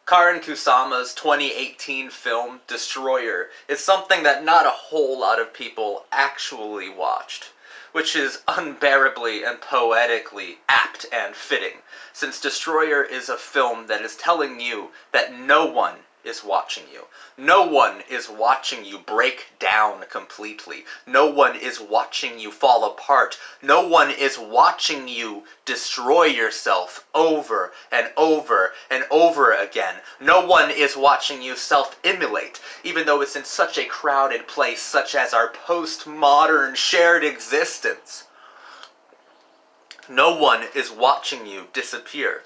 Karyn Kusama's 2018 film, Destroyer, is something that not a whole lot of people actually watched, which is unbearably and poetically apt and fitting, since Destroyer is a film that is telling you that no one is watching you. No one is watching you break down completely. No one is watching you fall apart. No one is watching you destroy yourself over and over and over again. No one is watching you self-immolate, even though it's in such a crowded place such as our postmodern shared existence. No one is watching you disappear,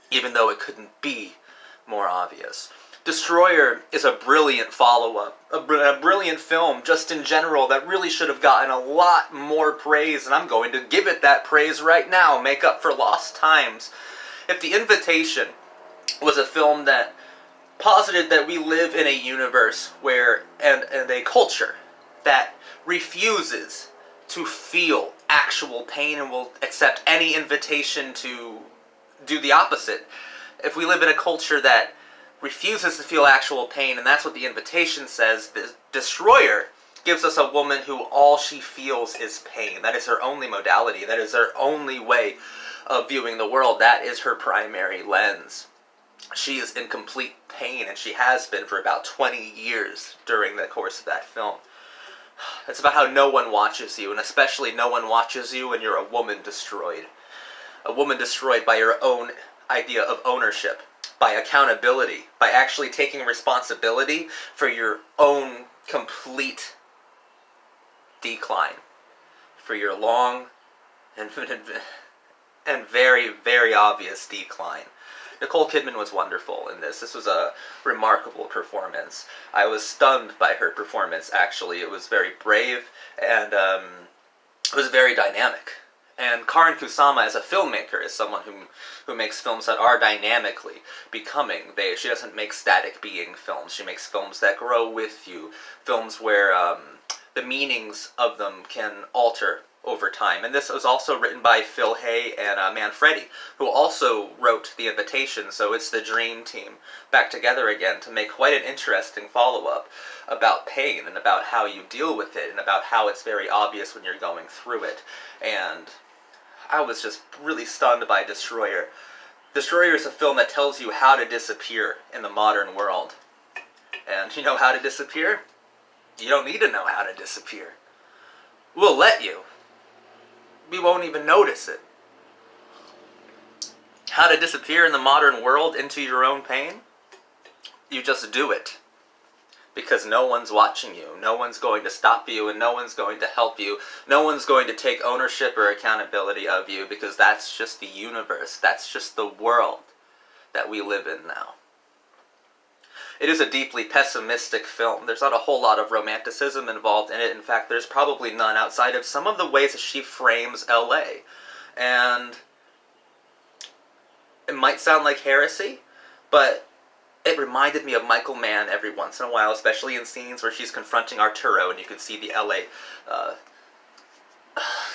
even though it couldn't be more obvious. Destroyer is a brilliant follow-up, a brilliant film just in general that really should have gotten a lot more praise, and I'm going to give it that praise right now, make up for lost times. If The Invitation was a film that posited that we live in a universe where, and a culture that refuses to feel actual pain and will accept any invitation to do the opposite. If we live in a culture that refuses to feel actual pain, and that's what The Invitation says, the Destroyer gives us a woman who all she feels is pain. That is her only modality. That is her only way of viewing the world. That is her primary lens. She is in complete pain, and she has been for about 20 years during the course of that film. It's about how no one watches you, and especially no one watches you when you're a woman destroyed. A woman destroyed by your own idea of ownership, by accountability, by actually taking responsibility for your own complete decline, for your long and very, very obvious decline. Nicole Kidman was wonderful in this. This was a remarkable performance. I was stunned by her performance, actually. It was very brave, and it was very dynamic. And Karyn Kusama, as a filmmaker, is someone who makes films that are dynamically becoming. She doesn't make static being films. She makes films that grow with you. Films where the meanings of them can alter over time. And this was also written by Phil Hay and Manfredi, who also wrote The Invitation, so it's the dream team back together again to make quite an interesting follow-up about pain and about how you deal with it and about how it's very obvious when you're going through it. And I was just really stunned by Destroyer. Destroyer is a film that tells you how to disappear in the modern world. And you know how to disappear? You don't need to know how to disappear. We'll let you. We won't even notice it. How to disappear in the modern world into your own pain? You just do it. Because no one's watching you. No one's going to stop you, and no one's going to help you. No one's going to take ownership or accountability of you, because that's just the universe. That's just the world that we live in now. It is a deeply pessimistic film. There's not a whole lot of romanticism involved in it. In fact, there's probably none outside of some of the ways that she frames LA. And it might sound like heresy, but it reminded me of Michael Mann every once in a while, especially in scenes where she's confronting Arturo and you can see the LA,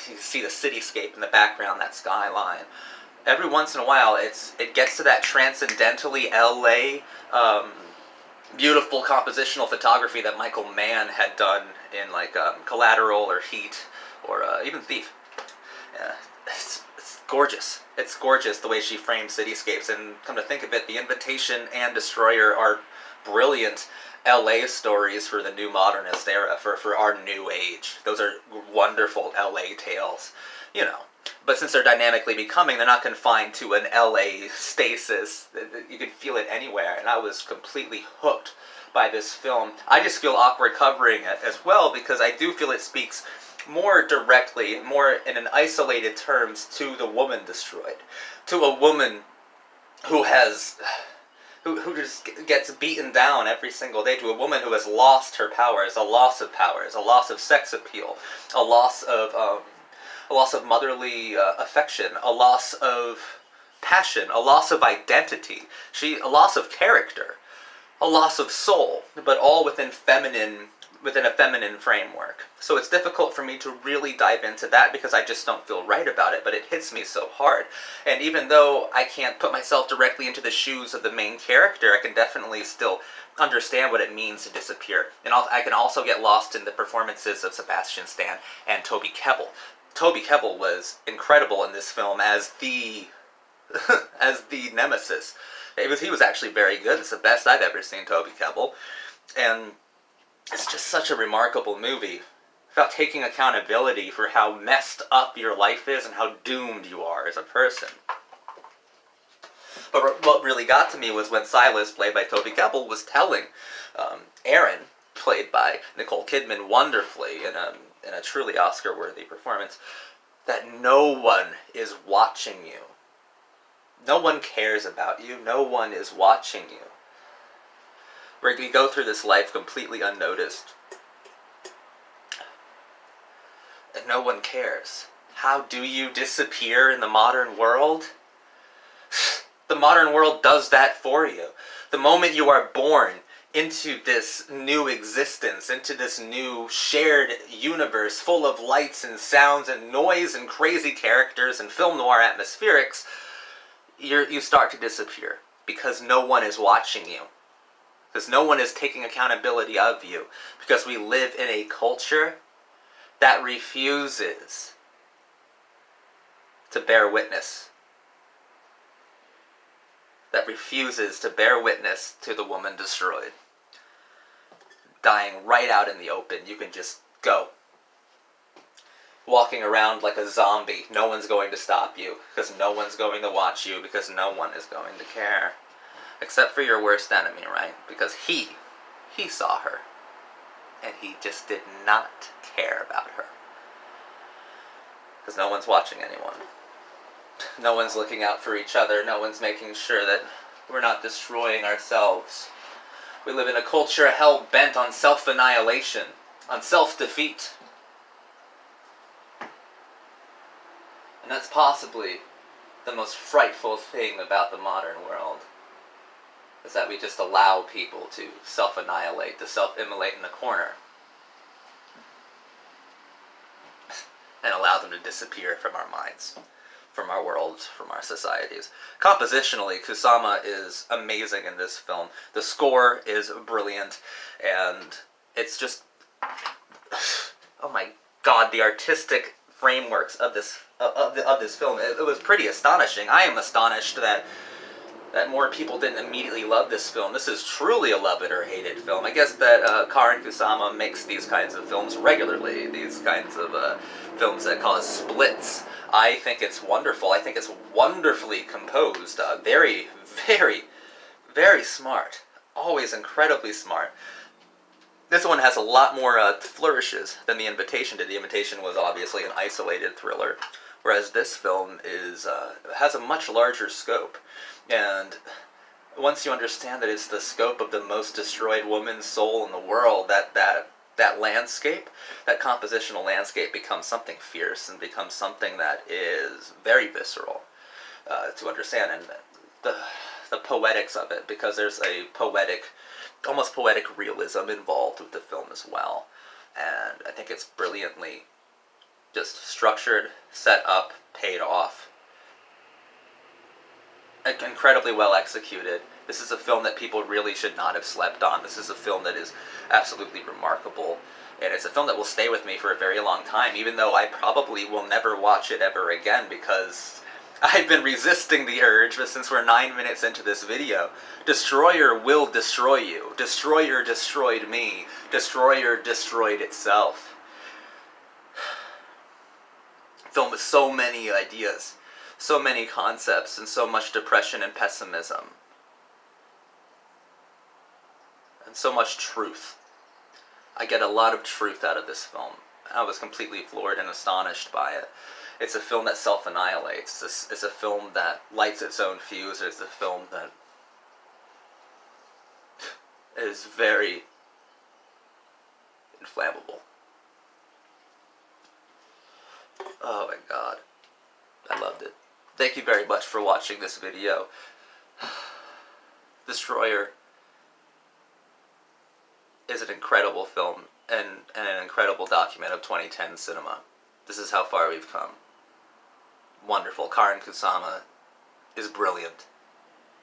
you can see the cityscape in the background, that skyline. Every once in a while, it gets to that transcendentally LA, beautiful compositional photography that Michael Mann had done in like Collateral or Heat or even Thief. Yeah, it's gorgeous. It's gorgeous the way she frames cityscapes, and come to think of it, The Invitation and Destroyer are brilliant LA stories for the new modernist era, for our new age. Those are wonderful LA tales, you know. But since they're dynamically becoming, they're not confined to an LA stasis. You can feel it anywhere, and I was completely hooked by this film. I just feel awkward covering it as well, because I do feel it speaks more directly, more in an isolated terms, to the woman destroyed. To a woman who who just gets beaten down every single day, to a woman who has lost her powers, a loss of sex appeal, a loss of motherly affection, a loss of passion, a loss of identity, a loss of character, a loss of soul, but all within feminine within a feminine framework. So it's difficult for me to really dive into that because I just don't feel right about it, but it hits me so hard. And even though I can't put myself directly into the shoes of the main character, I can definitely still understand what it means to disappear. And I can also get lost in the performances of Sebastian Stan and Toby Kebbell. Toby Kebbell was incredible in this film as the as the nemesis. He was actually very good. It's the best I've ever seen Toby Kebbell. And it's just such a remarkable movie about taking accountability for how messed up your life is and how doomed you are as a person. But what really got to me was when Silas, played by Toby Kebbell, was telling Erin, played by Nicole Kidman wonderfully in a truly Oscar-worthy performance, that no one is watching you. No one cares about you. No one is watching you. We go through this life completely unnoticed. And no one cares. How do you disappear in the modern world? The modern world does that for you. The moment you are born into this new existence, into this new shared universe full of lights and sounds and noise and crazy characters and film noir atmospherics, you start to disappear because no one is watching you. Because no one is taking accountability of you. Because we live in a culture that refuses to bear witness. That refuses to bear witness to the woman destroyed. Dying right out in the open. You can just go. Walking around like a zombie. No one's going to stop you. Because no one's going to watch you. Because no one is going to care. Except for your worst enemy, right? Because he saw her. And he just did not care about her. Because no one's watching anyone. No one's looking out for each other. No one's making sure that we're not destroying ourselves. We live in a culture hell-bent on self-annihilation, on self-defeat. And that's possibly the most frightful thing about the modern world. Is that we just allow people to self-annihilate, to self-immolate in the corner. And allow them to disappear from our minds, from our worlds, from our societies. Compositionally, Kusama is amazing in this film. The score is brilliant, and it's just... oh my god, the artistic frameworks of this film. It was pretty astonishing. I am astonished that more people didn't immediately love this film. This is truly a love it or hate it film. I guess that Karyn Kusama makes these kinds of films regularly. These kinds of films that cause splits. I think it's wonderful. I think it's wonderfully composed. Very, very, very smart. Always incredibly smart. This one has a lot more flourishes than The Invitation did. The Invitation was obviously an isolated thriller, whereas this film has a much larger scope. And once you understand that it's the scope of the most destroyed woman's soul in the world, that landscape, that compositional landscape becomes something fierce and becomes something that is very visceral to understand. And the poetics of it, because there's a almost poetic realism involved with the film as well. And I think it's brilliantly just structured, set up, paid off. Incredibly well executed. This is a film that people really should not have slept on. This is a film that is absolutely remarkable. And it's a film that will stay with me for a very long time, even though I probably will never watch it ever again, because I've been resisting the urge, but since we're 9 minutes into this video, Destroyer will destroy you. Destroyer destroyed me. Destroyer destroyed itself. Film with so many ideas, so many concepts, and so much depression and pessimism. And so much truth. I get a lot of truth out of this film. I was completely floored and astonished by it. It's a film that self-annihilates. It's a film that lights its own fuse. It's a film that is very inflammable. Oh my god. I loved it. Thank you very much for watching this video. Destroyer is an incredible film. an incredible document of 2010 cinema. This is how far we've come. Wonderful. Karyn Kusama is brilliant.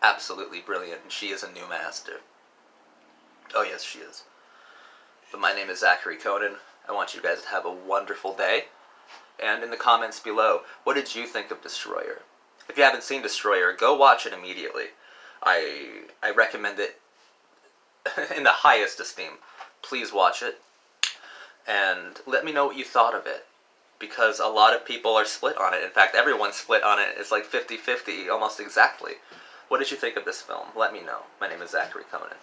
Absolutely brilliant. And she is a new master. Oh yes, she is. But my name is Zachary Conan. I want you guys to have a wonderful day. And in the comments below, what did you think of Destroyer? If you haven't seen Destroyer, go watch it immediately. I recommend it in the highest esteem. Please watch it. And let me know what you thought of it. Because a lot of people are split on it. In fact, everyone's split on it. It's like 50-50, almost exactly. What did you think of this film? Let me know. My name is Zachary Conan.